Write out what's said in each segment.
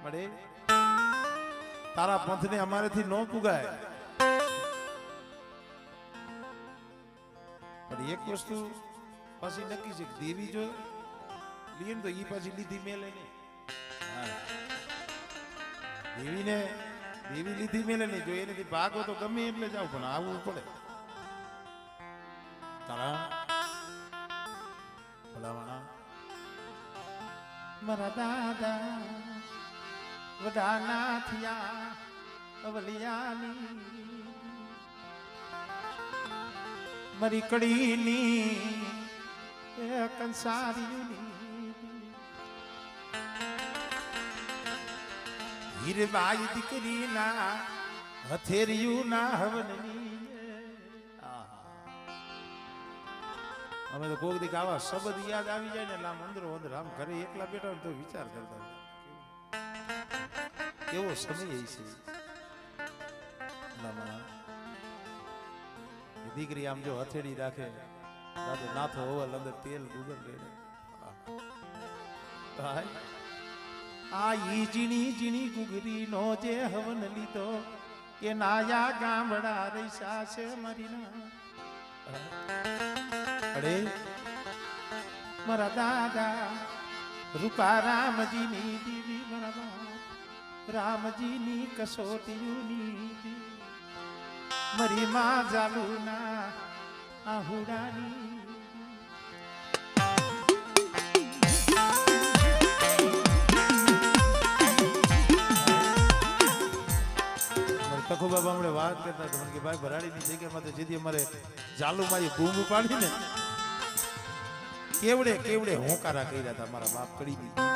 અરે તારા પંથને અમારેથી ન પુગાય, પણ એક વસ્તુ પાછી નક્કી છે, દેવી જો લીએ ને તો એ પાછી લીધી મેલે નહીં. દેવી લીધી મેલે નહીં, જો એનાથી ભાગો તો ગમે એટલે જાવ, પણ આવવું પડે. તારા ભલાવાણા મારા દાદા વડાના થયા અવલિયાની મારી કડીની કંસારીની હીરબાઈ દીકરીના હથેરિયુંના હવનની. અમે તો કોક દીક આવા શબ્દ યાદ આવી જાય ને આમ અંદરો અંદર આમ ઘરે એકલા બેઠા તો વિચાર કરતા કેવો સમય છે. દીકરી આમ જો હથેળી રાખે, દાદો નાથો ઓવલ અંદર તેલ ગુગર લે. આ ઈ જીણી જીણી ગુગરી નો જે હવન લીધો એ નાયા ગામડા રૈસા છે મારી ના. અરે મારા દાદા રૂપા રામજીની દીવી, મારા રામજીની કસોટીની મરી માં જાલુના આહુડાની. તખો બાબા હમણાં વાત કરતા હતા કે ભાઈ ભરાડીની જગ્યામાં તો જેથી અમારે જાલુમાં એ બૂમ પાડી ને કેવડે કેવડે હોંકારા કર્યા હતા મારા બાપ કડી દીધી.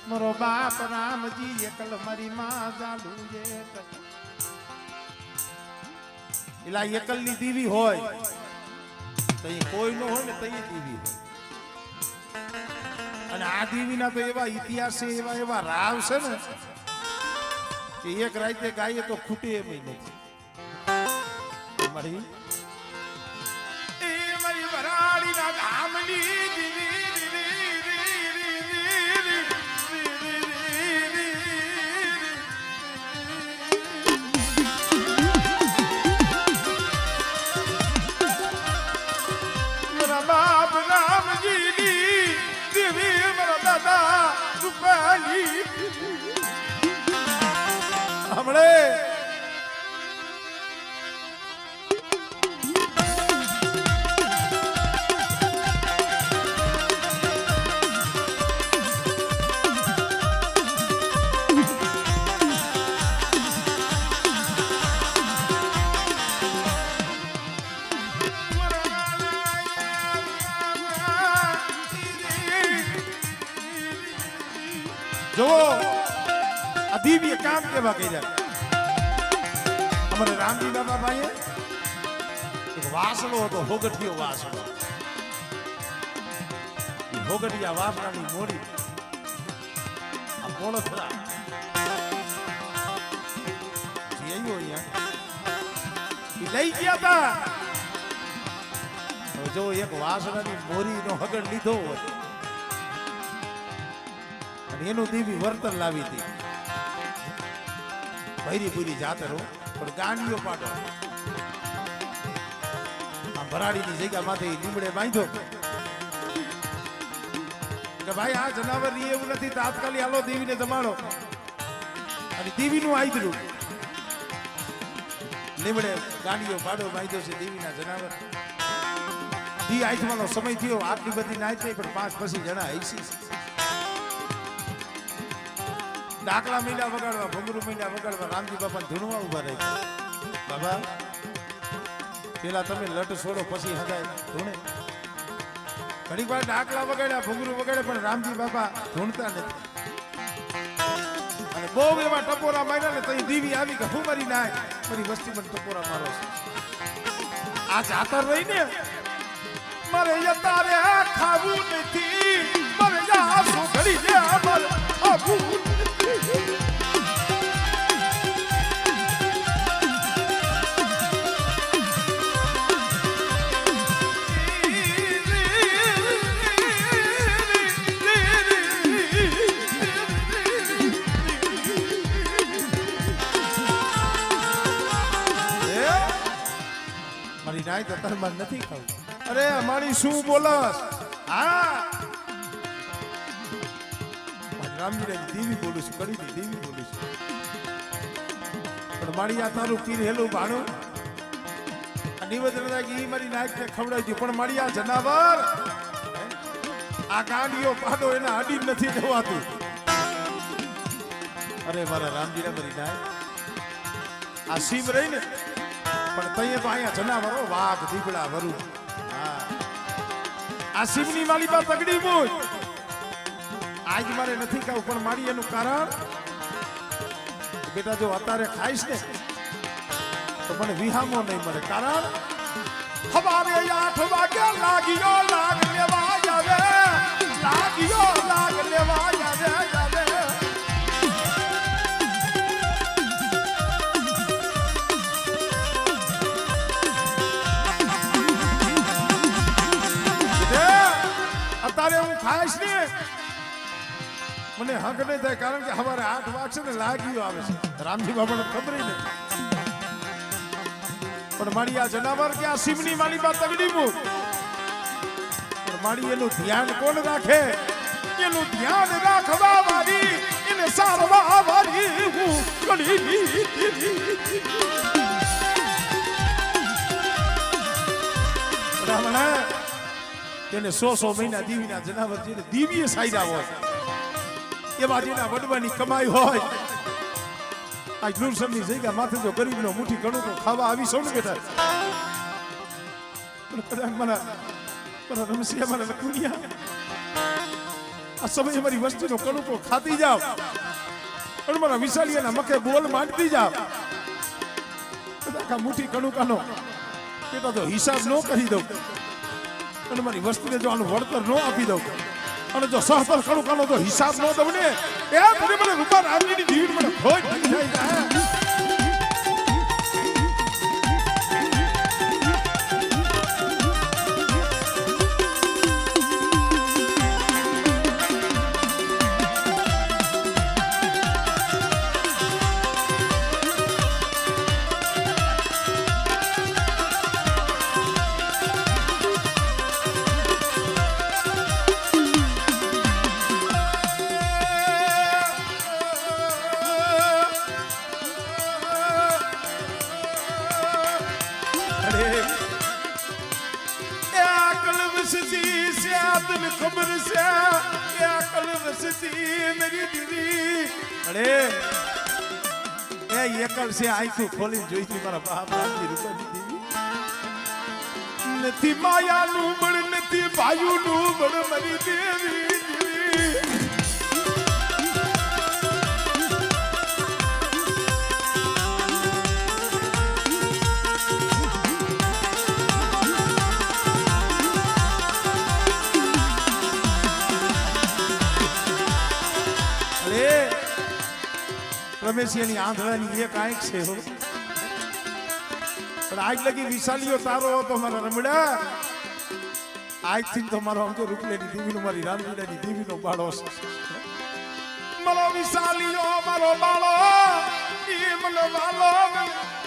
મારો બાપ રામજી એકલ મારી માં જાલુ એલા એકલ ની દીવી હોય તો કોઈ નો હોય ને તો દીવી હોય. અને આ દીવીના તો એવા ઇતિહાસ છે, એવા એવા રાવ છે ને કે એક રાતે ગાઈએ તો ખૂટે એમ નથી. મારી વરાળીના ગામની દીવી બાપ રામજીની દીવી મારા દાદા રૂપાલી હમણે જો આ દિવ્ય કામ કેવા કર્યા. અમારે રામજી બાબા ભાઈએ એક વાસણો હતો, હોગઠિયો વાસણો. હોગઠિયા વાસણાની મોડી આ પોળથરા જે આવ્યો અહીંયા લઈ ગયા હતા. જો એક વાસણાની મોરીનો હગડ લીધો હોય એનું દીવી વર્તન લાવી હતી. ભૈરી પૂરી જાતરો પણ ગાંડીઓ પાડો આ ભરાડીની જગ્યા માંથી લીમડે બાંધ્યો કે ભાઈ આ જનાવર એવું નથી, તાત્કાલિક હાલો દેવીને જમાડો. અને દેવીનું આયદરું લીમડે ગાંડીઓ પાડો બાંધ્યો છે દેવીના જનાવર. દી આઠવાનો સમય થયો, આટલી બધી નાચ નહીં પણ 5 પછી જણા હૈસી ડાકલા મીંડા વગાડવા, ભૂંગરું મીંડા વગાડવા રામજી બાપા ધૂણવા ઉભા રહી. બાબા પેલા તમે લટ છોડો પછી હદાય ધૂણે. ઘણી વાર ડાકલા વગાડ્યા, ભૂંગરું વગાડે પણ રામજી બાપા ધૂણતા નથી. અને બહુ એવા ટપોરા માર્યા ને તઈ દીવી આવી કે હું મરી નાય મારી વસ્તી મને ટપોરા મારો છે. આ જાતર રહી ને મારે તારે ખાવું નથી, મારે જા સુખડી દે મારે ખાવું નથી. તો તાર માર નથી ખાવું. અરે અમારી શું બોલસ? હા રામજી દેવી બોલું છું, કરી દેવી બોલું છું. પણ મારી આ તારું પીર હેલું ભાણું નિવેદન ઈ મારી નાક ને ખવડાવી પણ મારી આ જનાવર આ ગાંડીઓ પાડો એના અડી નથી જવાતું. અરે મારા રામજી ને મારી નાક આ સીમ રહી ને પણ તઈએ તો અહીંયા જનાવરો વાઘ દીપડા વરુ. હા આ સીમની માલી બા તગડી બોલ આજ મારે નથી ખાવું પણ મારી એનું કારણ બેટા જો અત્યારે ખાઈશ ને તો મને વિહામો નહીં મળે. કારણ હવારે 8 વાગે લાગ્યો લાગ લેવા આવે, લાગ્યો લાગ લેવા આવે. અત્યારે હું ખાઈશ ને મને હક નહીં થાય કારણ કે સવારે 8 વાગશે ને લાગ્યો આવે છે. રામજી બાબાને ખબર નહીં પણ મારી આ જનાવર કે આ સિમની માલી બા તગડી મુ પણ મારી એનું ધ્યાન કોણ રાખે? એનું ધ્યાન રાખવા વાળી એને સારવા વાળી હું કડી રામણા તેને 100 મહિના દીવીના જનાવર જેને દીવીએ સાયડા હોય એવા જેના વડવાની કમાઈ હોય આ ગુરસમની જગ્યા માથે જો ગરીબનો મુઠ્ઠી ઘણું તો ખાવા આવી સૌ ને બેઠા કદાચ મારા રમસિયા મારા લખુનિયા આ સમય અમારી વસ્તીનો કણુકો ખાતી જાવ અને મારા વિશાલિયાના મકે બોલ માંડતી જાવ કદાચ આ મુઠ્ઠી કણુકાનો બેટા તો હિસાબ ન કરી દઉં અને મારી વસ્તીને જો આનું વળતર ન આપી દઉં અને જો સહતર કણુકાનો તો હિસાબ ન દઉં ને એ મને મને રૂપા રામજીની દીવી મને ખોટ થઈ જાય. खबर से क्या कल रसती मेरी दीदी. अरे ए एकल से आंखों खोली જોઈ થી મારા બાપ રામજી રૂપાની દીવી નથી માયાનું બળ નથી ભાયુનું બળ મારી દેવી. રમેશિયાની આંધળાની એક આંખ છે હો પણ આજ લગી વિશાલીઓ તારો હતો મારા રમડા. આજથી તો મારો આમ તો રૂપલેની દીવીનો મારી રામજીની દીવીનો બાળો છે. મારો વિશાલીઓ મારો બાળો એ મને વાલો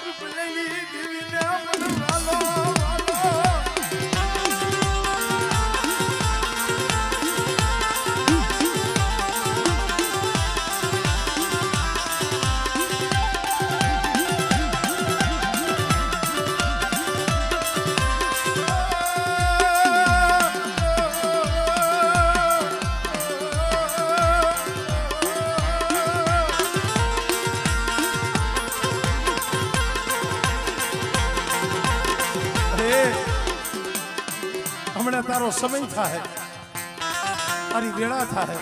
રૂપલેની દીવીને મને વાલો. હમણાં તારો સમય થાય તારી વેળા થાય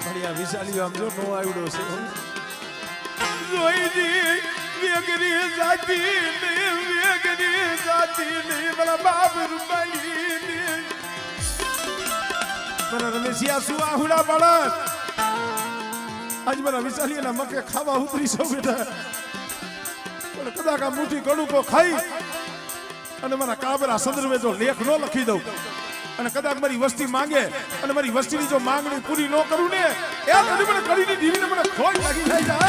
બઢિયા વિશાલીઓ આમ જો નો આવડો છે જોઈજી વેગરી જાતી ને મારા બાપ રૂપાલી ને મારા રમેશિયા શું આહુડા પાડત આજ મારા વિશાલીના મકે ખાવા ઉતરી સૌ બેઠા પણ કદાચ આ મુઠ્ઠી કણુકો ખાઈ અને મારા કાબરા સંદર્ભે જો લેખ ન લખી દઉં અને કદાચ મારી વસ્તી માંગે અને મારી વસ્તીની જો માંગણી પૂરી ન કરું ને એ મને કરીને દીવીને મને ખોટ લાગી જાય.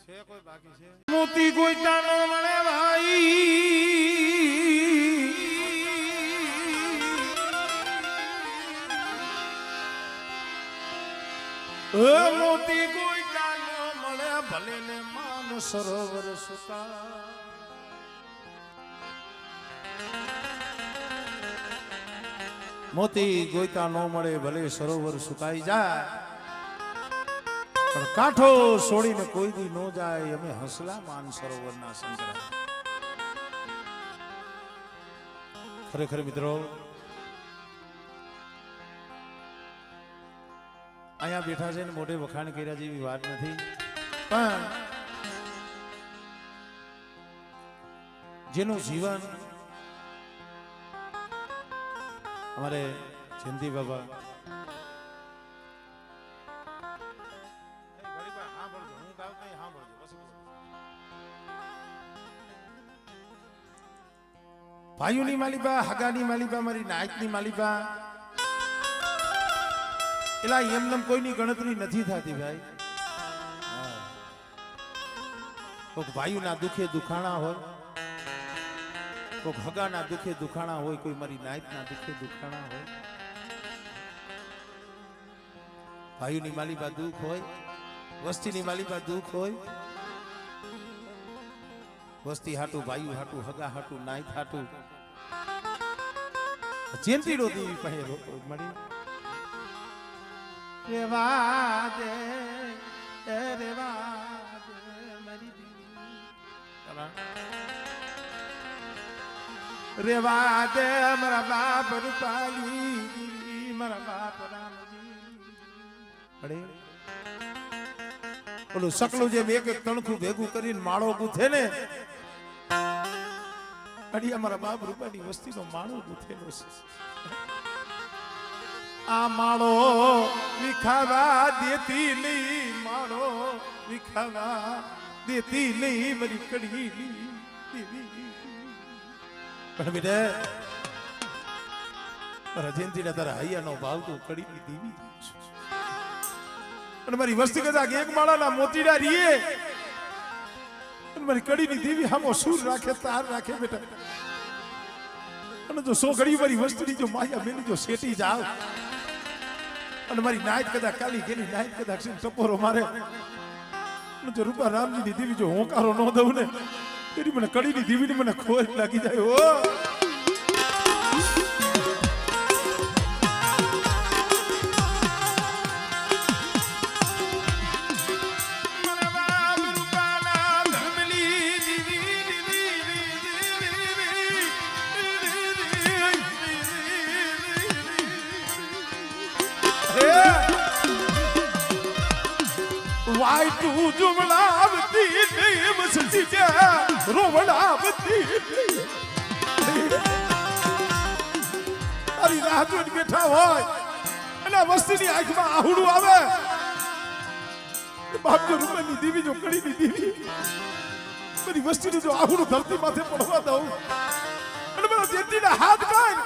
છે કોઈ બાકી છે? મોતી ગોઈતા નો મળે ભાઈ, મોતી ગોઈતા નો મળે ભલે ને માન સરોવર સુકા. મોતી ગોઈતા નો મળે ભલે સરોવર સુકાઈ જાય, પણ કાંઠો છોડીને કોઈ દી નો જાય અમે હસલા માન સરોવર ના સંગ્રહ. ખરેખર મિત્રો અહીંયા બેઠા છે ને મોઢે વખાણ કર્યા જેવી વાત નથી, પણ જેનું જીવન અમારે જયંતિ બાબા ભાઈઓની માલિબા, હગાની માલિબા, મારી નાયકની માલિબા, એલા એમનેમ કોઈની ગણતરી નથી થતી ભાઈ. કોઈક ભાઈઓના દુખે દુખાણા હોય, કોઈક હગાના દુખે દુખાણા હોય, કોઈ મારી નાયકના દુખે દુખાણા હોય. ભાઈઓની માલિબા દુઃખ હોય, વસ્તીની માલિબા દુઃખ હોય, વસ્તી હાટું, ભાઈઓ હાટું, હગા હાટું, નાયક હાટું જયંતિ નો દેવી પાસે મળી રેવા દે, રેવા દે મારી દીવી, રેવા દે મારા બાપ રૂપાલી, મારા બાપ રામજી. અરે ઓલું સકલું જે એક એક તણખું ભેગું કરીને માળો ગુથે ને, અડી અમારા બાપ રૂપાની વસ્તીનો માળો ગુથેલો છે. આ માળો વિખાવા દેતી નહીં, માળો વિખાવા દેતી નહીં મારી કડી દેવી. પણ બેટા તારા જયંતિના તારા હૈયાનો ભાવ તો કડી દેવી. અને મારી વસ્તી કદાચ એક માળાના મોતીડા રીએ, મારી કડીની દેવી હામો સૂર રાખે, તાર રાખે બેટા. અને જો સો ઘડી મારી વસ્તુની જો માયા મેલી જો શેટી જાવ, અને મારી નાયત કદાચ કાલી ગેલી નાયત કદાચ ટપોરો મારે, અને જો રૂપા રામજીની દેવી જો હોંકારો ન દઉં ને, એની મને કડીની દેવીની મને ખોજ લાગી જાય. ઓ વાય તું જુમલાવતી નહીં, મસજી જા રોવડાવતી અરે રાહ જોઈને બેઠા હોય અને વસ્તીની આંખમાં આહુડું આવે, બાપ જો રૂપિયાની દેવી જો કડીની દેવી બધી વસ્તીનું જો આહુડું ધરતી માથે પડવા દઉં, અને મારા જેટલીના હાથ કાઢ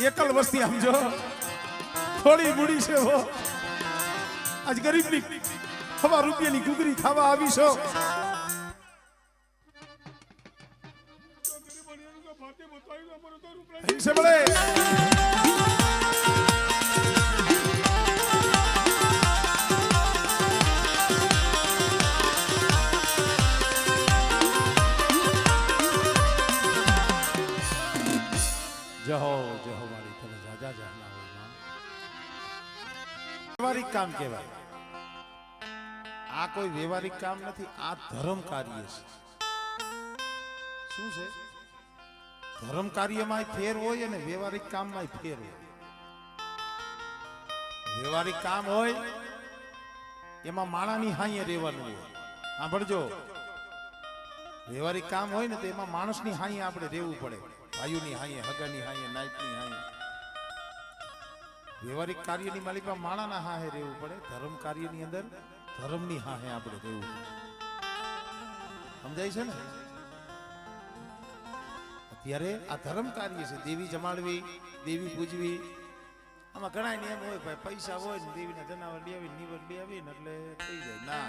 એકલ વસ્તી સમજો, થોડી મૂડી છે હો. આજ ગરીબની હવા રૂપિયાની ઘૂઘરી ખાવા આવી છો. જહો જહો મારી તને જાજા જહના હોય માં. વ્યવહારિક કામ કહેવાય. આ કોઈ વ્યવહારિક કામ નથી, આ ધર્મ કાર્ય છે. શું છે? ધર્મ કાર્યમાં ફેર હોય અને વ્યવહારિક કામમાં ફેર હોય. વ્યવહારિક કામ હોય એમાં માણાની હાઈએ રહેવાનું હોય. સાંભળજો, વ્યવહારિક કામ હોય ને તો એમાં માણસની હાઈએ આપણે રહેવું પડે. ભાઈઓની હાઈએ, હગાની હાઈએ, નાયકની હાઈએ. વ્યવહારિક કાર્યની માલિકા માણાના હાહે રહેવું પડે, ધર્મ કાર્યની અંદર ધર્મની હાહે આપણે રહેવું પડે. સમજાય છે ને? અત્યારે આ ધર્મ કાર્ય છે, દેવી જમાડવી, દેવી પૂજવી. આમાં ઘણા નિયમ હોય, ભાઈ પૈસા હોય ને દેવીના જનાવર લઈ આવી નિવર લઈ આવી ને એટલે થઈ જાય. ના,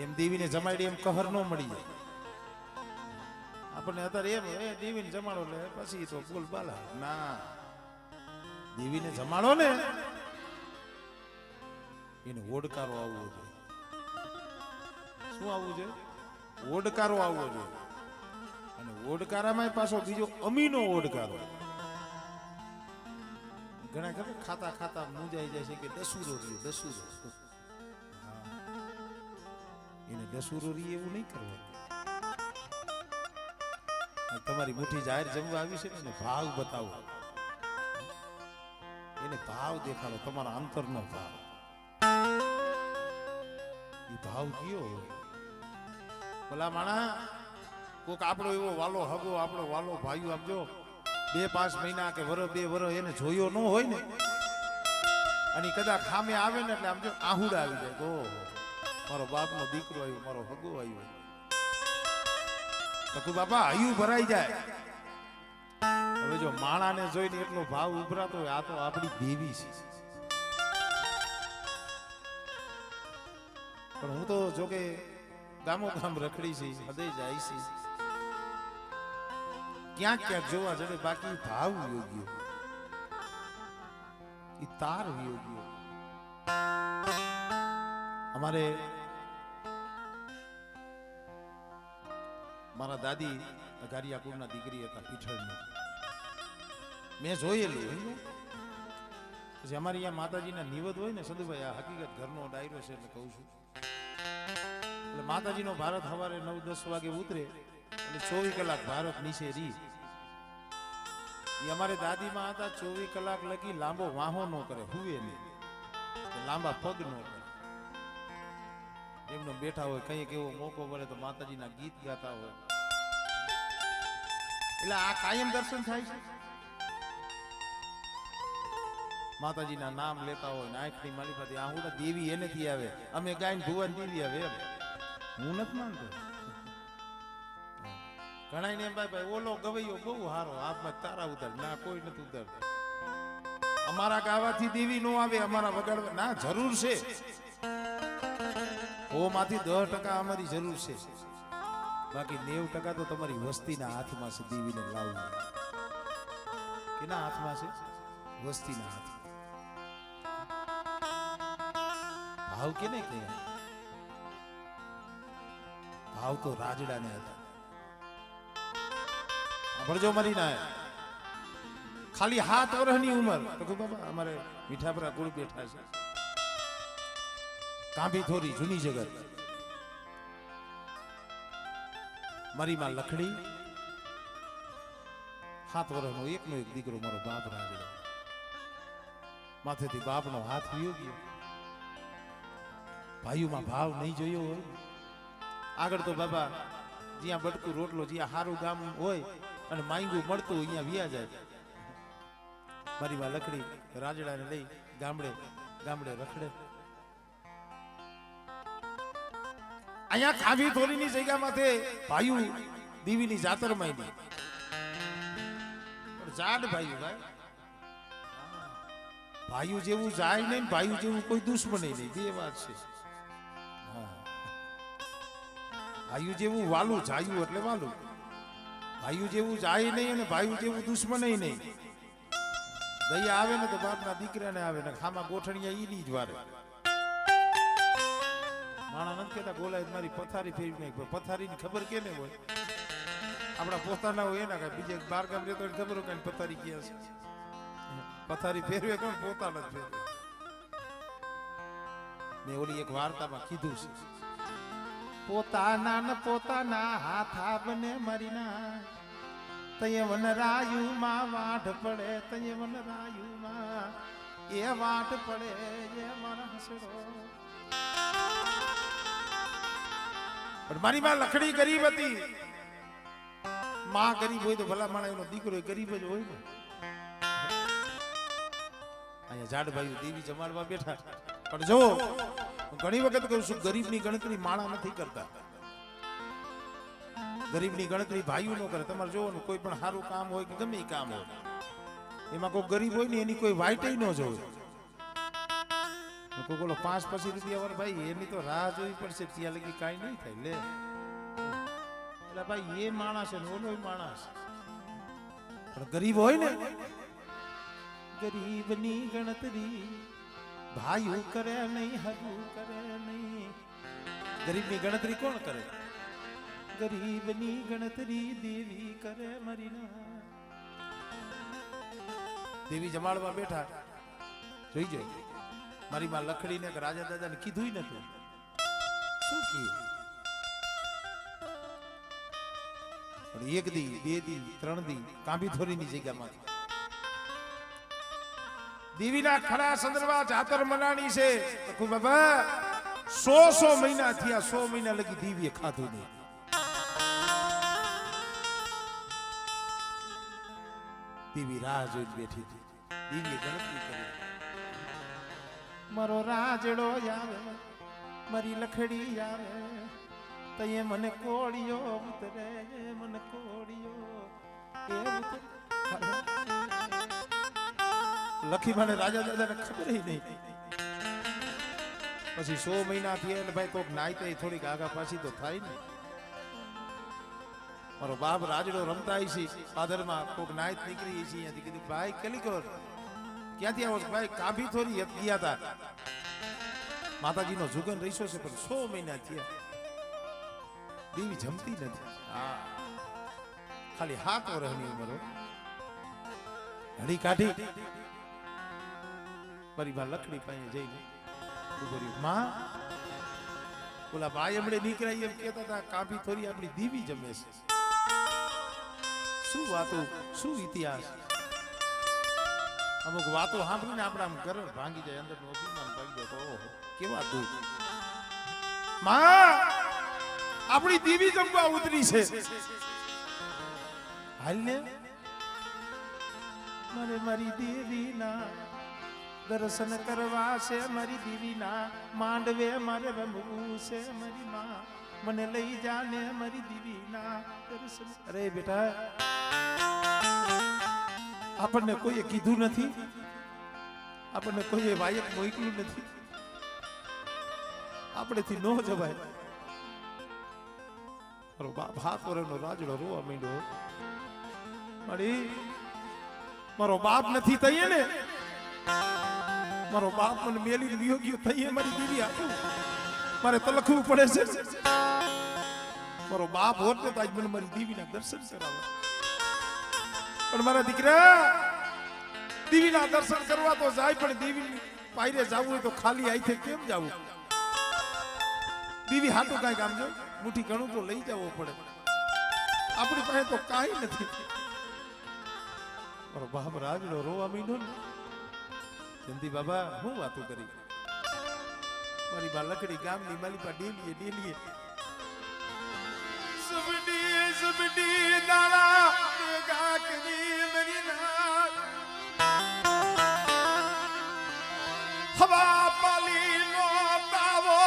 એમ દેવીને જમાડી એમ કહર ન મળી જાય આપણને. અત્યારે એમ દેવીને જમાડો એટલે પછી તો બોલ બાલા. ના, દેવીને જમાડો ને એને ઓડકારો આવવો જોઈએ. શું આવવું જોઈએ? ઓડકારો આવવો જોઈએ. અને ઓડકારામાં પાછો બીજો અમીનો ઓડકારો. ઘણા ખબર ખાતા ખાતા મૂંઝાઈ જાય છે કે દસુરો રહ્યો, દસુરો. એને દસુરો રહી એવું નહીં કરવાનું. તમારી મુઠ્ઠી જાહેર જમવા આવી છે ને, ભાવ બતાવો, એને ભાવ દેખાડો, તમારા અંતરનો ભાવ. એ ભાવ કયો હોય? ભલા માણા કોક આપણો એવો વાલો હગો, આપણો વાલો ભાઈઓ આપજો 2-5 મહિના કે વરસ 2 વરસ એને જોયો ન હોય ને, અને કદાચ ખામે આવે ને એટલે આમ જો આહુડા આવી જાય તો મારો બાપનો દીકરો આવ્યો, મારો હગો આવ્યો. તો બાપા હયું ભરાઈ જાય. હવે જો માણાને જોઈને એટલો ભાવ ઉભરાતો હોય, આ તો આપણી દેવી છે. પણ હું તો જોકે ગામો ગામ રખડી છે, હદે જાય છે, ક્યાંક ક્યાંક જોવા જડે. બાકી ભાવ યોગ્ય, ઈ તાર યોગ્ય. અમારે મારા દાદી ગારિયાકુરના દીકરી હતા, પીઠળની. મેં જોયેલું. પછી અમારે અહીંયા માતાજીના નિવેદ હોય ને, સદુભાઈ આ હકીકત ઘરનો ડાયરો છે એટલે કહું છું. એટલે માતાજીનો ભારત સવારે 9-10 વાગે ઉતરે એટલે 24 કલાક ભારત નીચે રી. એ અમારે દાદીમાં હતા, 24 કલાક લગી લાંબો વાહો ન કરે, હુએ નહીં, લાંબા પગ ન કરે. એમનો બેઠા હોય, કંઈક એવો મોકો મળે તો માતાજીના ગીત ગાતા હોય. એટલે આ કાયમ દર્શન થાય છે. માતાજીના નામ લેતા હોય, આંખની માલિકાથી આહુડા દેવી એનેથી આવે. અમે ગાયને ભુવન દેવી આવે એમ હું નથી માનતો. ઘણા ને એમ ભાઈ ઓલો ગવૈયો બહુ સારો, હાથમાં તારા ઉતાર. ના, કોઈ નથી ઉતાર. અમારા ગાવાથી દેવી નો આવે, અમારા વગાડવા ના જરૂર છે. માંથી 10% અમારી જરૂર છે, બાકી 90% તો તમારી વસ્તીના હાથમાં છે. દેવીને લાવવું કેના હાથમાં છે? વસ્તીના હાથમાં. ભાવ કેને કહેવાય? ભાવ તો રાજડાને હતા. ભણજો મરી ના ખાલી 7 વર્ષની ઉંમર. તો બાબા અમારે મીઠાપરા ગુળ બેઠા છે, કાંભી થોરી જૂની જગત. મારી માં લખડી 7 વર્ષનો એકનો એક દીકરો, મારો બાપ રાજડો. માથેથી બાપનો હાથ વિયો ગયો. ભાઈઓમાં ભાવ નહીં જોયો હોય. આગળ તો બાબા જ્યાં બટકું રોટલો, જ્યાં સારું ગામ હોય અને માંગું મળતું હોય, અહીંયા વ્યા જાય. મારી માં લખડી રાજડાને લઈ ગામડે ગામડે રખડે. અહીંયા ખાવી થોરીની જગ્યામાંથી ભાઈઓ દેવીની જાતર માંડી. જાડ ભાઈઓ, ભાઈ ભાઈઓ જેવું જાય નહીં, ભાઈઓ જેવું કોઈ દુશ્મન નહીં. બે વાત છે. ભાઈઓ જેવું વાલું જાયું એટલે વાલું. ભાઈઓ જેવું જાય નહીં અને ભાઈઓ જેવું દુશ્મન નહીં. દયા આવે ને તો બાપના દીકરાને આવે ને ખામાં ગોઠણિયા ઈ ની જ વારે. માણા નથી કેતા બોલાય મારી પથારી ફેરવી નાખી. પથારીની ખબર કેને હોય? આપણા પોતાના હોય એના કઈ બીજે 12 ગામ રહેતો ખબર હોય કઈ પથારી ક્યાં છે. પથારી ફેરવે કોણ? પોતાના જ ફેરવે. મેં ઓલી એક વાર્તામાં કીધું છે, પોતાના હાથા બને મારી ના તય વનરાયુમાં વાઢ પડે, તય વનરાયુમાં એ વાટ પડે એ મારા હસડો. પણ મારી માં લખડી ગરીબ હતી. માં ગરીબ હોય તો ભલા માણા એનો દીકરો ગરીબ જ હોય ને. અહીંયા જાડભાઈ દેવી જમાડવા બેઠા. પણ જો ઘણી વખત કહું છું, ગરીબની ગણતરી માણા નથી કરતા. ગરીબની ગણતરી ભાઈઓ ન કરે. તમારે જોવાનું કોઈ પણ સારું કામ હોય કે ગમે એ કામ હોય, એમાં કોઈ ગરીબ હોય ને એની કોઈ વાઈટ ન જોવે. કોઈ બોલો 5 પછી રૂપિયા વાળા ભાઈ એની તો રાહ જોવી પડશે, ત્યાં લગી કાંઈ નહીં થાય. લે એટલે ભાઈ એ માણસ છે ને ઓલો માણસ. પણ ગરીબ હોય ને, ગરીબની ગણતરી ભાઈઓ કરે નહીં, હરું કરે નહીં. ગરીબની ગણતરી કોણ કરે? ગરીબની ગણતરી દેવી કરે. મરીના દેવી જમાડવા બેઠા. જોઈ જોઈ મારી માં લખડીને રાજા દાદાને કીધું નતું. શું કીધું? એક દી, 2 દી, 3 દી કાંભી થોરીની જગ્યામાં દેવીના ખરા સંદર્ભા જાતર મનાણી છે. તો બાબા 100 મહિના થયા, 100 મહિના લગી દેવીએ ખાધું નહીં. દેવી રાહ જોઈને બેઠી હતી. દેવીએ ગણતરી કરી. મારો રાજડો આવે, મારી લખડી આવે, તયે મને કોળિયો ઉતરે, મને કોળિયો એ ઉતરે. લખી મને રાજા દાદાને ખબર નહીં. પછી 100 મહિના થયા એટલે ભાઈ કોક નાઈતે થોડીક આગા પાછી તો થાય ને. મારો બાપ રાજડો રમતા છે પાદરમાં, કોક નાઈત નીકળી છે અહીંયાથી. કીધું ભાઈ કેલી કર ક્યાંથી આવો? ભાઈ કાંભી થોડી ગયા હતા, માતાજીનો જુગન રહીશો છે. પણ 100 મહિના થયા દેવી જમતી નથી. હા, ખાલી 7 વર્ષની ઉંમર. હડી કાઢી મારી માં લખડી પાસે જઈને ઉભર્યું. માં ઓલા ભાઈ હમણે નીકળ્યા એમ કહેતા હતા કાંભી થોડી આપણી દેવી જમે છે. શું વાતો, શું ઇતિહાસ. અમુક વાતો સાંભળીને આપણા આમ ઘર ભાંગી જાય, અંદરનું અભિમાન ભાંગી જાય. તો ઓહો કેવા દુઃખ. માં આપણી દેવી જમવા ઉતરી છે. હાલ ને મારે મારી દેવીના દર્શન કરવા છે. મારી દેવીના માંડવે મારે રમવું છે. મારી માં મને લઈ જાને મારી દેવીના દર્શન. અરે બેટા, આપણને કોઈએ કીધું નથી, આપણને કોઈએ વાયક મોકલ્યું નથી, આપણેથી ન જવાય. મારો બાપ 7 વર્ષનો રાજડો રોવા માંડ્યો. મારો બાપ નથી થઈએ ને, મારો બાપ મને મેલી વિયોગ્ય થઈએ મારી દીદી આપ્યું, મારે તલખવું પડે છે. મારો બાપ હોત ને તો આજ મને મારી દેવીના દર્શન કરાવે. પણ મારા દીકરા દેવીના દર્શન કરવા તો જાય, પણ દેવી પાયરે જવું હોય તો ખાલી આઈથે કેમ જવું? દેવી હાટું કાંઈ કામ જો મુઠ્ઠી ઘણું તો લઈ જવો પડે. આપણી પાસે તો કાંઈ નથી. મારો બાપ રાજડો રોવા માંડ્યો ને. જંતી બાબા હું વાતો કરી. મારી બા લકડી ગામની મારી બા ડેલીએ ડેલીએ સબડી દાડા ભેગા કરી મેરી નાત હવા પાલી નો તાવો.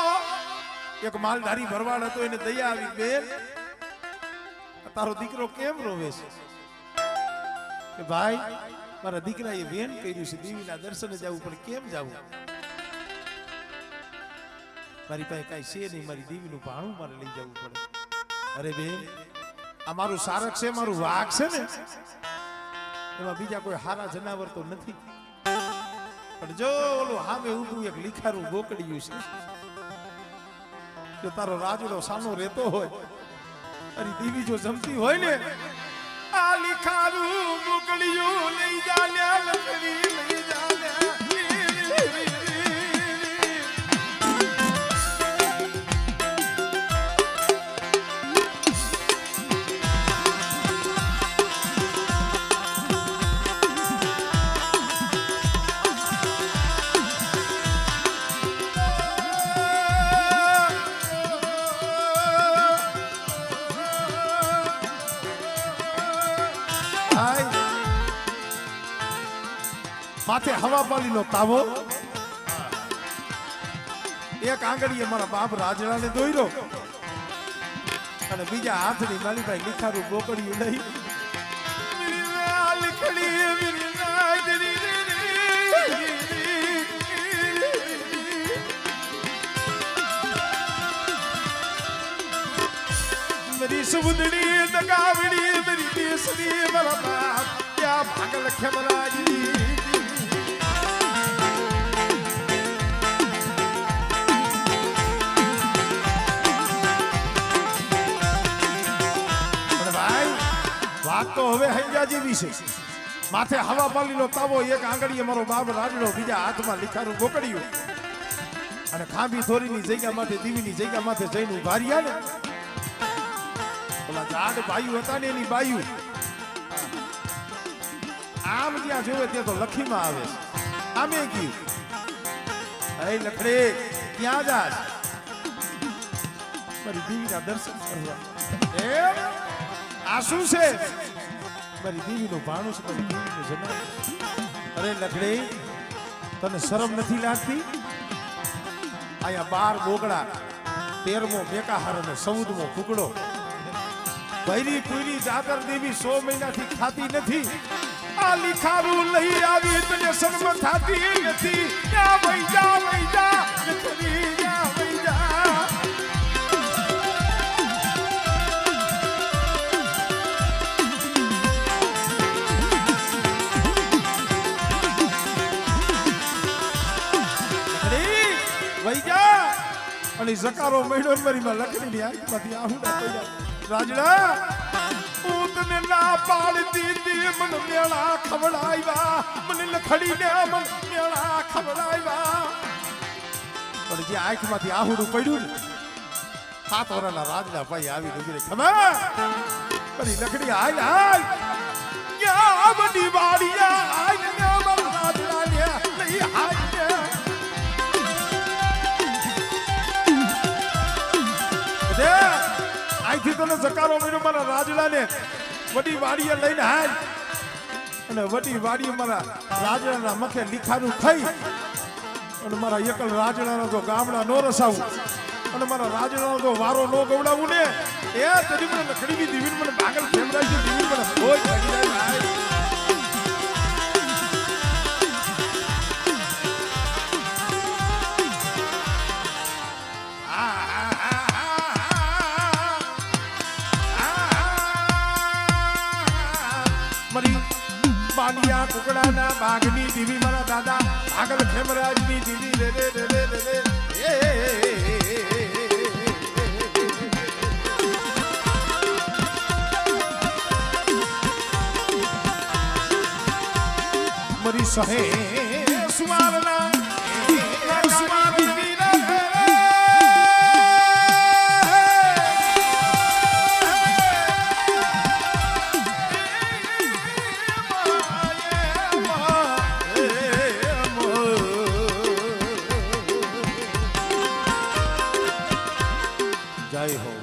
એક માલધારી ભરવાડ હતો, એને દયા આવી. બેન તારો દીકરો કેમ રોવે છે? કે ભાઈ મારા દીકરાએ વેન કર્યું છે, દેવીના દર્શને જવું, પણ કેમ જવું? મારી પાસે કઈ છે નહીં, મારી દેવીનું ભાણું મારે લઈ જવું પડે. અરે બેન, આ મારું સારક છે, મારું વાઘ છે ને, એમાં બીજા કોઈ હારા જનાવર તો નથી. પણ જો ઓલું સામે ઊભું એક લીખારું ગોકડિયું છે, જો તારો રાજડો સામો રહેતો હોય, તારી દેવી જો જમતી હોય ને, આ લીખારું ગોકડિયું લઈ જા લે, લકડી લઈ જા લે. માથે હવા પાલીનો તાવો એક આંગળીએ મારા બાપ રાજડાને દોર્યો અને બીજા હાથની માલીભાઈ લીખારું બોકડ્યું નહીં मेरी सुबुदड़ी दगावड़ी मेरी देसरी मेरा बाप क्या भाग लखे मलाजी વાત તો હવે હૈયાજી વિશે માથે હવા પાલીનો તાવો એક આંગળીએ મારો બાપ રાજડો બીજા હાથમાં લીખારું બોકડ્યું અને ખાંભી થોરીની જગ્યામાંથી દીવીની જગ્યામાંથી જઈને ઉભા રહ્યા ને ઓલા જાડ બાયુ હતા ને એની બાયુ આમ જ્યાં જોવે ત્યાં તો લખીમાં આવે આમે ગયું હે લખડે ક્યાં જાસ મારી દીવીના દર્શન કરવા એમ આ શું છે મારી દીવીનું ભાણું છે મારી દીવીનું જન્મ અરે લખડે તને શરમ નથી લાગતી અહીંયા 12 બોગડા 13મો મેકાહાર અને 14મો ફૂકડો ભૈરી પુરી જાદર દેવી 100 મહિનાથી ખાતી નથી આ લીખારું લઈ આવી તને શરમ થાતી નથી ક્યાં વઈ જા લખડી ક્યાં વઈ જા અને જકારો મહિનો મરીમાં લખડીની આંખમાંથી આહુડા પડ્યા રાજડા હું તને ના પાડતી દી મને મેળા ખવડાવ્યા મને લખડીને મને મેળા ખવડાવ્યા પણ જે આંખમાંથી આહુડું પડ્યું ને 7 વર્ષના રાજડા ભાઈ આવી ઉભી રહી ખમા પરી લખડી હાલ હાલ ક્યાં બડી વાડિયા હાલ ને મારા રાજડા ને લઈ હાલ આઈથી તને જકારો મળ્યો મારા રાજડાને વડી વાડીએ લઈને હાલ અને વડી વાડીએ મારા રાજડાના મખે લીખાનું ખાઈ અને મારા એકલ રાજડાનો તો ગામડા નો રસાવું અને મારા રાજડાનો તો વારો નો ગવડાવું ને એ તરી મને લખડી દીવીને મને પાગલ ખેમરાઈ છે દીવી મને ભોજ લાગી જાય બાનિયા કુકડાના બાગની દીવી મારા દાદા ભાગલ ખેમરાજની દીવી રે રે રે રે રે મરી સહે સુવારના જય હો